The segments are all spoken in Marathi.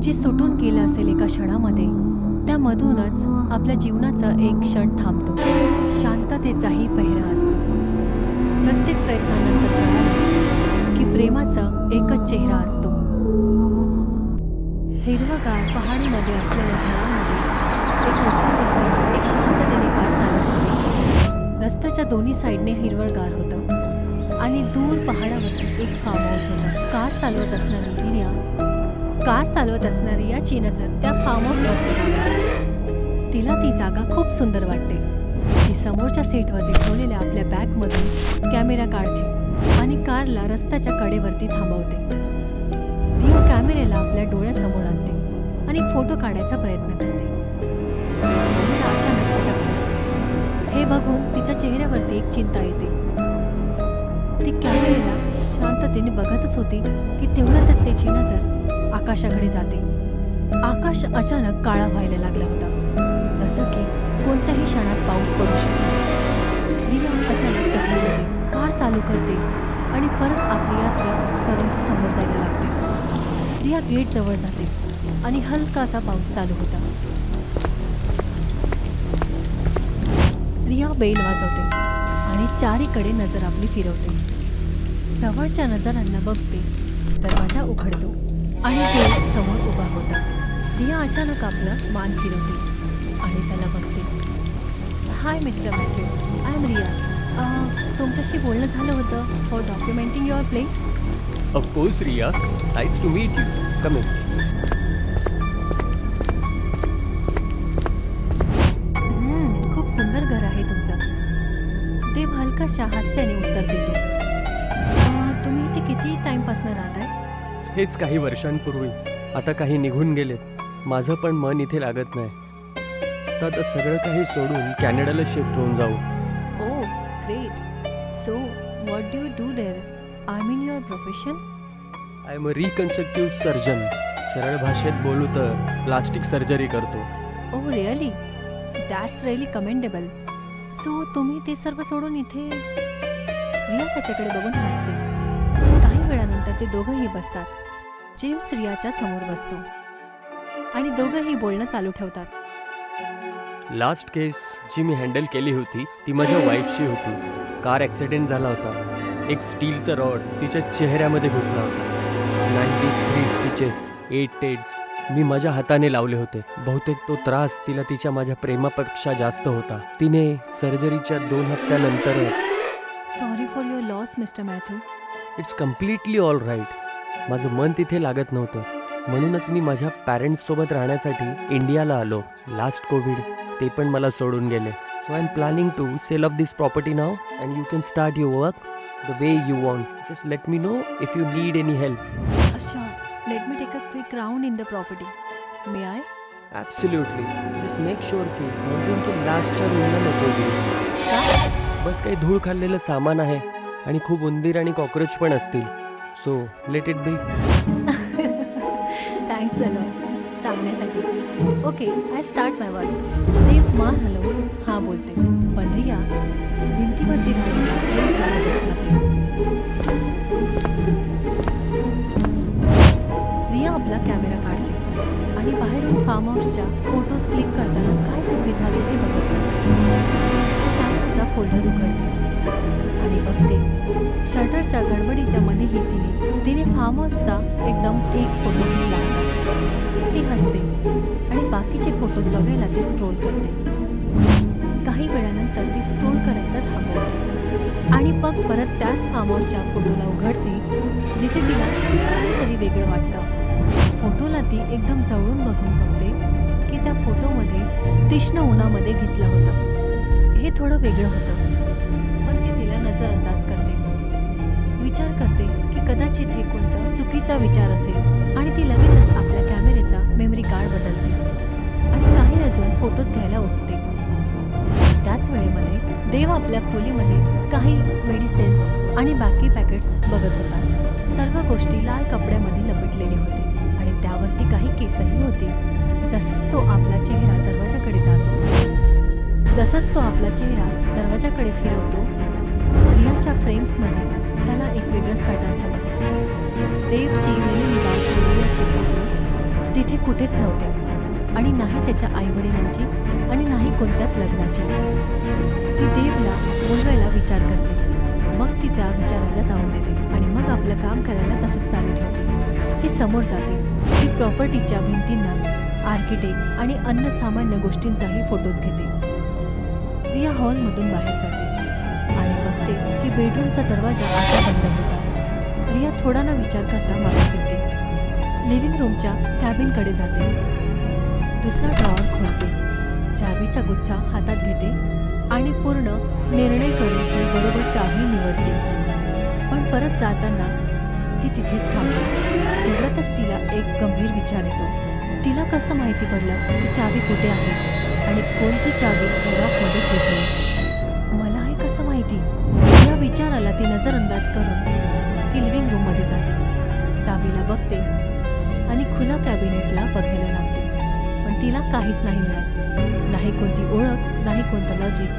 जे सुटून गेलं असेल एका क्षणामध्ये, त्यामधूनच आपल्या जीवनाचा एक क्षण थांबतो. शांततेचाही पेहरा असतो. प्रत्येक प्रयत्नानंतर कळालं की प्रेमाचा एकच चेहरा असतो. हिरवगार पहाडीमध्ये असलेल्या झाडांमध्ये एक रस्त्यावरती एक शांततेने कार चालत होती. रस्त्याच्या दोन्ही साईडने हिरवळगार होतं आणि दूर पहाडावरती एक फार्म हाऊस होता. कार चालवत असणारी याची नजर त्या फार्म हाऊसवरती जाते. तिला ती जागा खूप सुंदर वाटते. ती समोरच्या सीटवरती ठेवलेल्या आपल्या बॅगमधून कॅमेरा काढते आणि कारला रस्त्याच्या कडेवरती थांबवते. रिया कॅमेऱ्याला आपल्या डोळ्यासमोर आणते आणि फोटो काढायचा प्रयत्न करते. कॅमेरा अचानक अटकतो. हे बघून तिच्या चेहऱ्यावरती एक चिंता येते. ती कॅमेऱ्याला शांततेने बघतच होती की तेवढ्यातच तिची नजर आकाशाकडे जाते. आकाश अचानक काळा व्हायला लागला होता, जसं की कोणत्याही क्षणात पाऊस पडू शकतो. रिया अचानक चकित होते. कार चालू करते आणि परत आपली यात्रा करून ती समोर जायला लागते. रिया गेट जवळ जाते आणि हलकासा पाऊस चालू होता. रिया बेल वाजवते आणि चारीकडे नजर आपली फिरवते. जवळच्या नजरांना बघते. दरवाजा उघडतो आणि देव समोर उभा होता. रिया अचानक आपलं मान फिरवते आणि त्याला बघते. Hi mister Matthew, I am Riya. तुमच्याशी बोलणं झालं होतं for documenting your place. Of course, Riya. Nice to meet you. Come in. खूप सुंदर घर आहे तुमचं. देव हलकाशा हास्याने उत्तर देतो. तुम्ही इथे किती टाइमपासून राहताय? हेच काही वर्षांपूर्वी. आता काही निघून गेलेत. माझं पण मन इथे लागत नाही. आता सगळं काही सोडून कॅनडाला शिफ्ट होऊन जाऊ. Oh great. So what do you do there? I mean your profession? I am a reconstructive surgeon. सरळ भाषेत बोलू तर प्लास्टिक सर्जरी करतो. Oh really? That's really commendable. So तुम्ही ते सर्व सोडून इथे? रिया त्याच्याकडे बघून हसते. काही वेळानंतर ते दोघंही बसतात. जेम्स रियाच्या समोर बसतो आणि दोघंही बोलणं चालू ठेवतात. लास्ट केस जी मी हँडल केली होती ती माझ्या वाईफची होती. कार ॲक्सिडेंट झाला होता. एक स्टीलचा रॉड तिच्या चेहऱ्यामध्ये घुसला होता. 93 स्टिचेस, 8 टेड्स मी माझ्या हाताने लावले होते. बहुतेक तो त्रास तिला तिच्या माझ्या प्रेमापेक्षा जास्त होता. तिने सर्जरीच्या 2 हप्त्यानंतरच. Sorry for your loss mister Matthew. It's completely all right. माझं मन तिथे लागत नव्हतं. म्हणूनच मी माझ्या पॅरेंट्ससोबत राहण्यासाठी इंडियाला आलो. लास्ट कोविड ते पण मला सोडून गेले. So I am planning to sell off this property now and you can start your work the way you want. Just let me know if you need any help. Sure. Let me take a quick round in the property. May I? Absolutely. Just make sure की म्हणून की लास्टच्या रूमला नको घेऊ. बस काही धूळ खाल्लेलं सामान आहे आणि खूप उंदीर आणि कॉक्रोच पण असतील. So let it be. Thanks a lot सांगण्यासाठी. Okay, I start my work. Dev मान हलवून हा बोलते, पण रिया भिंतीवरती राहिलेल्या फ्रेम्सला बघत राहते. रिया आपला कॅमेरा काढते आणि बाहेरून फार्म हाऊसच्या फोटोज क्लिक करताना काय चुकी झाली हे बघत राहते. कॅमेराचा फोल्डर उघडते आणि बघते शटरच्या गडबडीच्या मध्येही तिने फार्म हाऊसचा एकदम ठीक फोटो घेतला होता. ती हसते आणि बाकीचे फोटोज बघायला ती स्क्रोल करते. काही वेळानंतर ती स्क्रोल करायचं थांबवते आणि मग परत त्याच फार्म हाऊसच्या फोटोला उघडते जिथे तिला काहीतरी वेगळं वाटतं. फोटोला ती एकदम जवळून बघून बघते की त्या फोटोमध्ये तीक्ष्ण उन्हामध्ये घेतला होता. हे थोडं वेगळं होतं, पण ती तिला नजरअंदाज करते. विचार करते की कदाचित हे कोणतं चुकीचा विचार असेल आणि ती लगेचच आपल्या कॅमेऱ्याचा मेमरी कार्ड बदलते आणि काही अजून फोटोज घ्यायला उठते. त्याच वेळेमध्ये देव आपल्या खोलीमध्ये काही मेडिसिन्स आणि बाकी पॅकेट्स बघत होता. सर्व गोष्टी लाल कपड्यामध्ये लपेटलेली होती आणि त्यावरती काही केसही होती. जसंच तो आपला चेहरा दरवाजाकडे फिरवतो, रियाच्या फ्रेम्समध्ये त्याला एक वेगळंच पॅटर्न समजतं. देवची वेलेली बाग रियाचे फोटोज तिथे कुठेच नव्हते आणि नाही त्याच्या आईवडिलांची आणि नाही कोणत्याच लग्नाची. ती देवला बोलवायला विचार करते. मग ती त्या विचारायला जाऊन देते आणि मग आपलं काम करायला तसंच चालू ठेवते. ती समोर जाते. ती प्रॉपर्टीच्या भिंतींना आर्किटेक्ट आणि अन्य सामान्य गोष्टींचाही फोटोज घेते. रिया हॉलमधून बाहेर जाते आणि बघते की बेडरूमचा दरवाजा आता बंद होता. रिया थोडा ना विचार करता मागे फिरते. लिव्हिंग रूमच्या कॅबिनकडे जाते. दुसरा ड्रॉवर खोलते. चावीचा गुच्छा हातात घेते आणि पूर्ण निर्णय करून ती बरोबर चावी निवडते. पण परत जाताना ती तिथेच थांबते. तेवढ्यातच तिला एक गंभीर विचार येतो. तिला कसं माहिती पडलं की चावी कुठे आहे आणि कोणती चावी लॉकमध्ये घेतली? मला हे कसं माहिती? या विचाराला ती नजरअंदाज करून ती लिव्हिंग रूममध्ये जाते. चावीला बघते आणि खुला कॅबिनेटला बघायला लागते. पण तिला काहीच नाही मिळत. नाही कोणती ओळख, नाही कोणतं लॉजिक,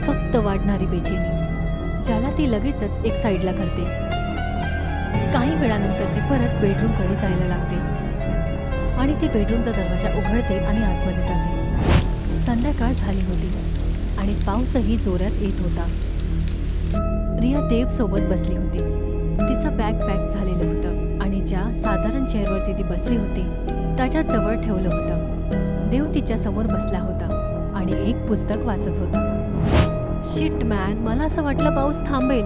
फक्त वाढणारी बेचैनी, ज्याला ती लगेचच एक साईडला करते. काही वेळानंतर ती परत बेडरूमकडे जायला लागते आणि ती बेडरूमचा दरवाजा उघडते आणि आतमध्ये जाते. संध्याकाळ झाली होती आणि पाऊसही जोरात येत होता. रिया देवसोबत बसली होती. तिचं बॅग पॅक झालेलं होतं आणि ज्या साधारण चेअरवरती ती बसली होती त्याच्या जवळ ठेवलं होतं. देव तिच्या समोर बसला होता आणि एक पुस्तक वाचत होता. शिट मॅन, मला असं वाटलं पाऊस थांबेल,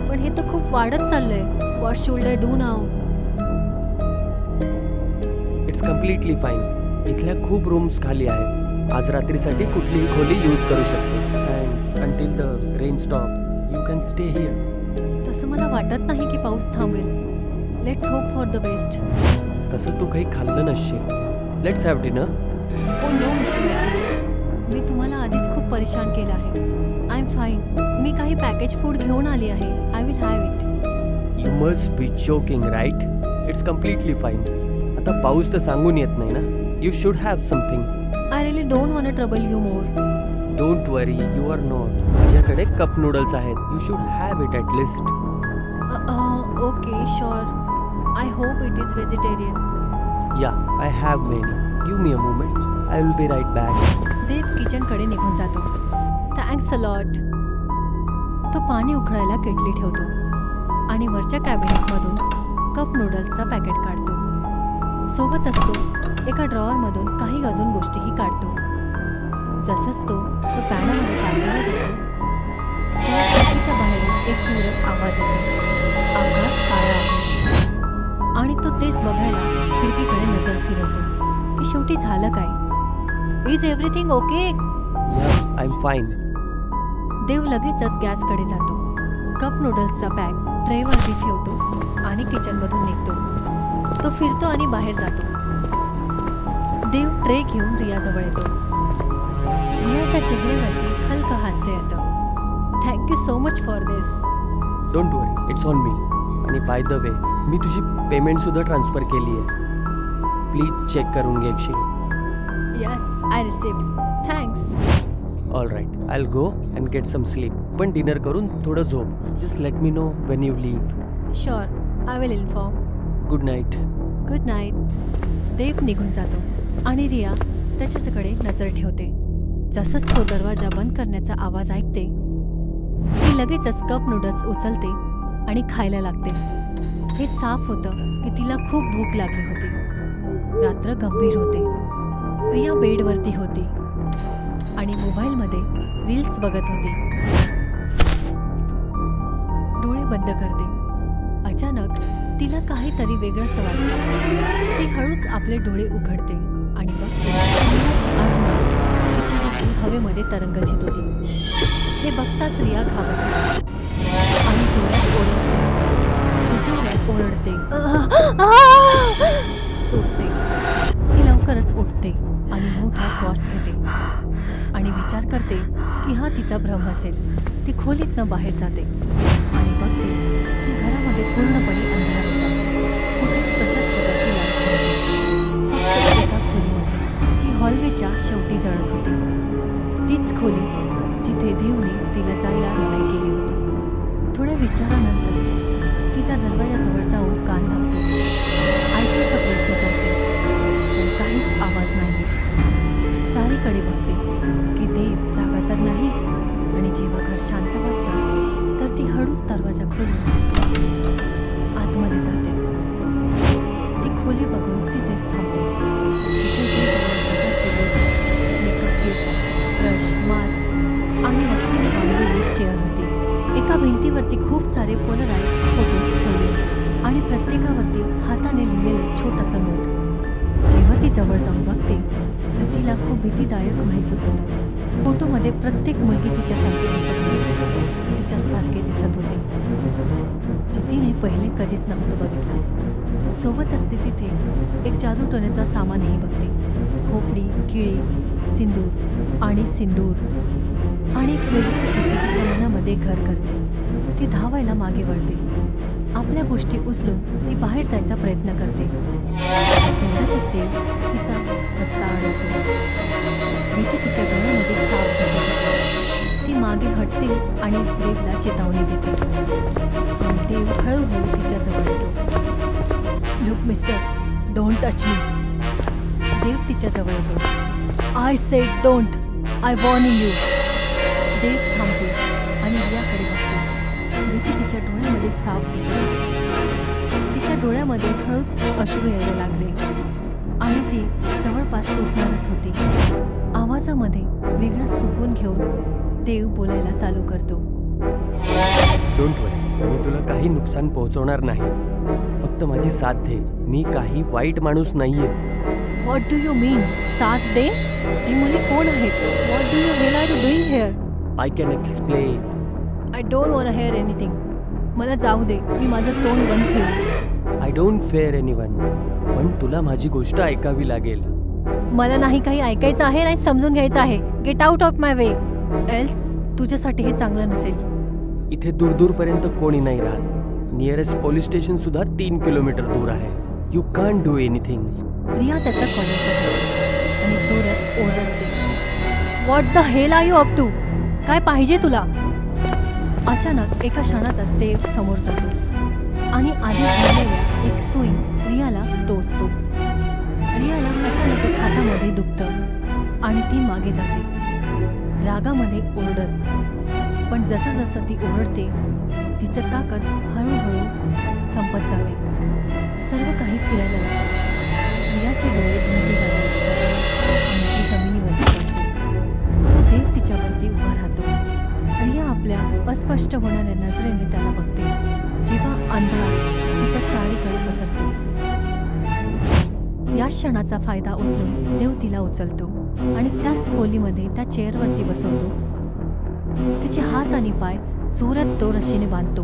पण हे तर खूप वाढत चाललंय. What should I do now? It's completely fine. इथल्या खूप रूम्स खाली आहेत. आज रात्रीसाठी कुठलीही खोली यूज करू शकते. And until the rain stop you can stay here. तसं मला वाटत नाही की पाऊस थांबेल. Let's hope for the best. तसं तू काही खाल्लं नसशील. Let's have dinner. Oh no mister Matthew, मी तुम्हाला आधीच खूप परेशान केलं आहे. I am fine. मी काही पॅकेज फूड घेऊन आली आहे. I will have it. You must be joking right. It's completely fine. आता पाऊस तर सांगून येत नाही ना. You should have something. I really don't want trouble you more. Don't worry, you are not. माझ्याकडे कप नूडल्स आहेत. You should have it at least. Okay sure. I hope it is vegetarian. Yeah, I have many. Give me a moment. I will be right back. देव किचनकडे निघून जातो. Thanks a lot. तो पाणी उकळायला केटली ठेवतो आणि वरच्या कॅबिनेटमधून कप नूडल्सचा पॅकेट काढतो. सोबतच तो एका ड्रॉवरमधून काही अजून गोष्टीही काढतो. जसंच तो पॅनामध्ये टाकायला जातो तेव्हा खिडकीच्या बाहेरून एक सुंदर आवाज येतो. आकाश काळा आहे आणि तो तेच बघायला खिडकीकडे नजर फिरवतो की शेवटी झालं काय. Is everything okay? I am fine. Dev लगेचच गॅसकडे जातो. कप नूडल्सचा पॅक ट्रेवरती ठेवतो आणि किचनमधून निघतो. तो फिरतो आणि बाहेर जातो. देव ट्रे घेऊन रियाजवळ येतो. रियाच्या चेहऱ्यावरती हलकं हास्य येतं. Thank you so much for this. Don't worry, it's on me. आणि बाय द वे, मी तुझी पेमेंटसुद्धा ट्रान्सफर केली आहे. प्लीज चेक करून घेशील. Yes, I received. Thanks. All right, I will go and get some sleep. पण डिनर करून थोडं झोप. Just let me know when you leave. Sure, I will inform. Good night. Good night. Dev निघून जातो आणि रिया त्याच्याकडे नजर ठेवते. जसंच तो दरवाजा बंद करण्याचा आवाज ऐकते ती लगेचच कप नूडल्स उचलते आणि खायला लागते. हे साफ होतं की तिला खूप भूक लागली होती. रात्र गंभीर होते. रिया बेडवरती होती आणि मोबाईलमध्ये रील्स बघत होती. डोळे बंद करते. अचानक तिला काहीतरी वेगळंसं वाटतं. ती हळूच आपले डोळे उघडते आणि बघते रियाची आत्मा तिच्यावरती हवेमध्ये तरंगत होती. हे बघताच रिया घाबरते आणि जोरात ओरडते. ती जोरात ओरडते, चोटते. ती लवकरच उठते आणि मोठा श्वास घेते आणि विचार करते की हा तिचा भ्रम असेल. ती खोलीतनं बाहेर जाते आणि बघते की घरामध्ये पूर्णपणे अंधार होता. कुठेच कशाच प्रकारची लाईट नव्हती. फक्त एका खोलीमध्ये जी हॉलवेच्या शेवटी जळत होती. तीच खोली जिथे देवने तिला जायला मनाई केली होती. थोड्या विचारानंतर ती त्या दरवाजाजवळ जाऊन कान लावते. ऐकायचा प्रयत्न करते काहीच आवाज नाही. चारीकडे बघते की देव जागा तर नाही, आणि जेव्हा घर शांत वाटतं तर ती हळूच दरवाजा खोलून आतमध्ये जाते. ती खोली बघून तिथेच थांबते. तिथे प्रकारचे books, makeup kits, brush, mask आणि रस्सीने बांधलेली एक चेअर होती. एका भिंतीवरती खूप सारे पोलराईड फोटोज ठेवले होते आणि प्रत्येकावरती हाताने लिहिलेलं छोटंसं नोट. जेव्हा ती जवळ जाऊन बघते तर तिला खूप भीतीदायक महसूस होतं. फोटोमध्ये प्रत्येक मुलगी तिच्यासारखी दिसत होती, तिच्यासारखे दिसत होते, जे तिने पहिले कधीच नव्हतं बघितलं. सोबतच ती तिथे एक जादूटोण्याचा सामानही बघते. खोपडी, किळी, सिंदूर आणि एक वेगळीच भीती तिच्या मनामध्ये घर करते. ती धावायला मागे वळते. आपल्या गोष्टी उचलून ती बाहेर जायचा प्रयत्न करते. तेवढ्यातच देव तिचा रस्ता अडवतो. भीती तिच्या डोळ्यामध्ये साफ दिसत होती. ती मागे हटते आणि देवला चेतावणी देते. आणि देव हळूहळू तिच्याजवळ येतो. Look mister, don't touch me. Dev तिच्याजवळ येतो. I said don't, I warning you. Dev थांबतो आणि रियाकडे बघतो. भीती तिच्या डोळ्यामध्ये साफ दिसत होती. तिच्या डोळ्यामध्ये हळूच अश्रू यायला लागले आणि ती जवळपास तुटणारच होती. आवाजामध्ये वेगळा सुकून घेऊन देव बोलायला चालू करतो. डोंट वरी, मी तुला काही नुकसान पोहोचवणार नाही. फक्त माझी साथ दे. मी काही वाईट माणूस नाहीये. What do you mean? साथ दे? ती मुली कोण आहेत? What do you hell are you doing here? I can explain. I don't want to hear anything. मला जाऊ दे, मी माझं तोंड बंद ठेवू. I don't fear anyone. पण तुला माझी गोष्ट ऐकावी लागेल. मला नाही काही ऐकायचं आहे, नाही समजून घ्यायचं आहे. Get out of my way, else तुझ्यासाठी हे चांगलं नसेल. इथे दूरपर्यंत कोणी नाही राहत. नियरेस्ट पोलीस स्टेशन सुद्धा 3 किलोमीटर दूर आहे. You can't do anything. Riya त्याचा कॉलर पकडते आणि जोरात ओरडते. What the hell are you up to? काय पाहिजे तुला? अचानक एका क्षणातच ते समोर जातो आणि आधीच भरलेल्या एक सुई रियाला टोचतो. रियाला अचानकच हातामध्ये दुखतं आणि ती मागे जाते, रागामध्ये ओरडत. पण जसं जसं ती ओरडते तिचं ताकद हळूहळू संपत जाते. सर्व काही फिरायला लागतं. रियाचे डोळे धुंदी व्हायला लागतात आणि ती जमिनीवरती पडते. देव तिच्यावरती उभा राहतो. रिया आपल्या अस्पष्ट होणाऱ्या नजरेने त्याला बघते. जेव्हा अंधार तिच्या चारीकडे पसरतो, या क्षणाचा फायदा उचलून देव तिला उचलतो आणि त्याच खोलीमध्ये त्या चेअरवरती बसवतो. तिचे हात आणि पाय जोरात तो रस्सीने बांधतो.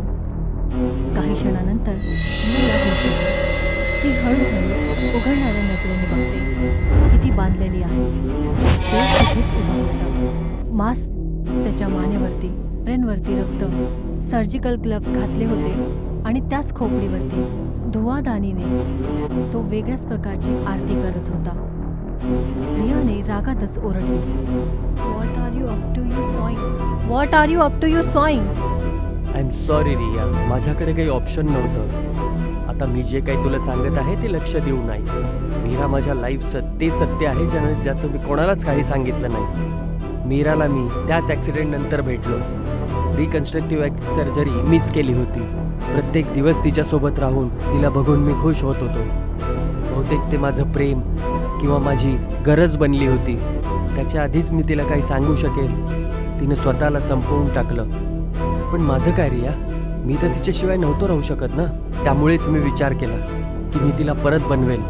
काही क्षणानंतर रिया होश येते. ती हळूहळू उघडणाऱ्या नजरेने बघते की ती बांधलेली आहे. देव तिथेच उभा होता. मास्क त्याच्या मानेवरती, पेनवरती रक्त, सर्जिकल ग्लव्स घातले होते आणि त्याच खोपडीवरती धुवादानीने तो वेगळ्याच प्रकारची आरती करत होता. रियाने रागातच ओरडली. What are you up to you saying? What are you up to you saying? I am sorry Riya. माझ्याकडे काही ऑप्शन नव्हतं. आता मी जे काही तुला सांगत आहे ते लक्ष देऊ नाही. मीरा माझ्या लाईफचं ते सत्य आहे ज्याचं मी कोणालाच काही सांगितलं नाही. मीराला मी त्याच ॲक्सिडेंट नंतर भेटलो. रिकन्स्ट्रक्टिव्ह सर्जरी मीच केली होती. प्रत्येक दिवस तिच्यासोबत राहून तिला बघून मी खुश होत होतो. बहुतेक ते माझं प्रेम किंवा माझी गरज बनली होती. त्याच्या आधीच मी तिला काही सांगू शकेल. तिने स्वतःला संपवून टाकलं. पण माझं काय रिया? मी तर तिच्याशिवाय नव्हतो राहू शकत ना. त्यामुळेच मी विचार केला की मी तिला परत बनवेल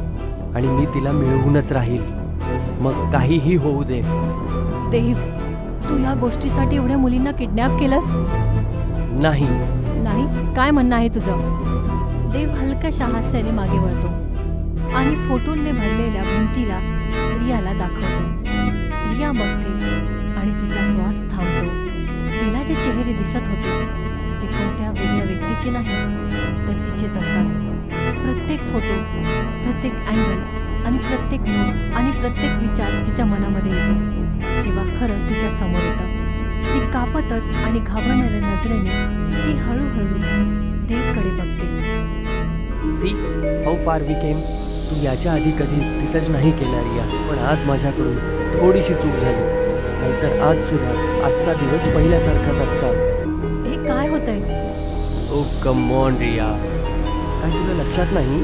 आणि मी तिला मिळवूनच राहील, मग काहीही होऊ दे. देव, तू या गोष्टीसाठी एवढ्या मुलींना किडनॅप केलंस? नाही. नाही? काय म्हणणं आहे तुझं? देव हलक्याशा हास्याने मागे वळतो आणि फोटोंनी भरलेल्या भिंतीला रियाला दाखवतो. रिया बघते आणि तिचा श्वास थांबतो. तिला जे चेहरे दिसत होते ते कोणत्या वेगळ्या व्यक्तीचे नाही तर तिचेच असतात. प्रत्येक फोटो, प्रत्येक अँगल आणि प्रत्येक नोट आणि प्रत्येक विचार तिच्या मनामध्ये येतो. जेव्हा खरं तिच्या समोर येतं, ती कापतच आणि घाबरणाऱ्या नजरेने ती हळूहळू देवकडे बघते. See how far we came. तू याच्या आधी कधी रिसर्च नाही केला रिया, पण आज माझ्याकडून थोडीशी चूक झाली. नाहीतर आज सुद्धा आजचा दिवस पहिल्यासारखाच असता. हे काय होतंय? ओ कम ऑन रिया, काय तुला लक्षात नाही?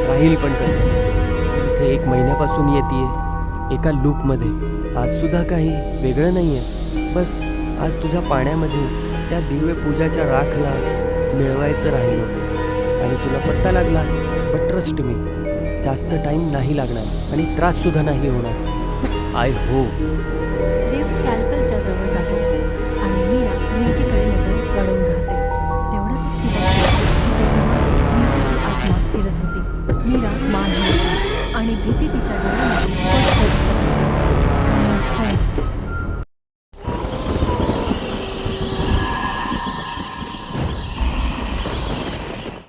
राहील पण कसं, इथे 1 महिन्यापासून येतेय एका लूपमध्ये. आज सुद्धा काही वेगळं नाहीये. बस आज तुझ्या पाण्यामध्ये त्या दिव्य पूजाच्या राखला मिळवायचं राहिलो आणि तुला पत्ता लागला. बट ट्रस्ट मी, जास्त टाइम नाही लागणार आणि त्रास सुद्धा नाही होणार. I hope. देव स्कॅल्पलच्या जवळ जातो आणि मीरा भिंतीकडे नजर गडवून राहते. तेवढ्यातच ती बघते की त्याच्या मागे मीराची आत्मा फिरत होती. मीरा मान हलवते आणि भीती तिच्या डोळ्यामध्ये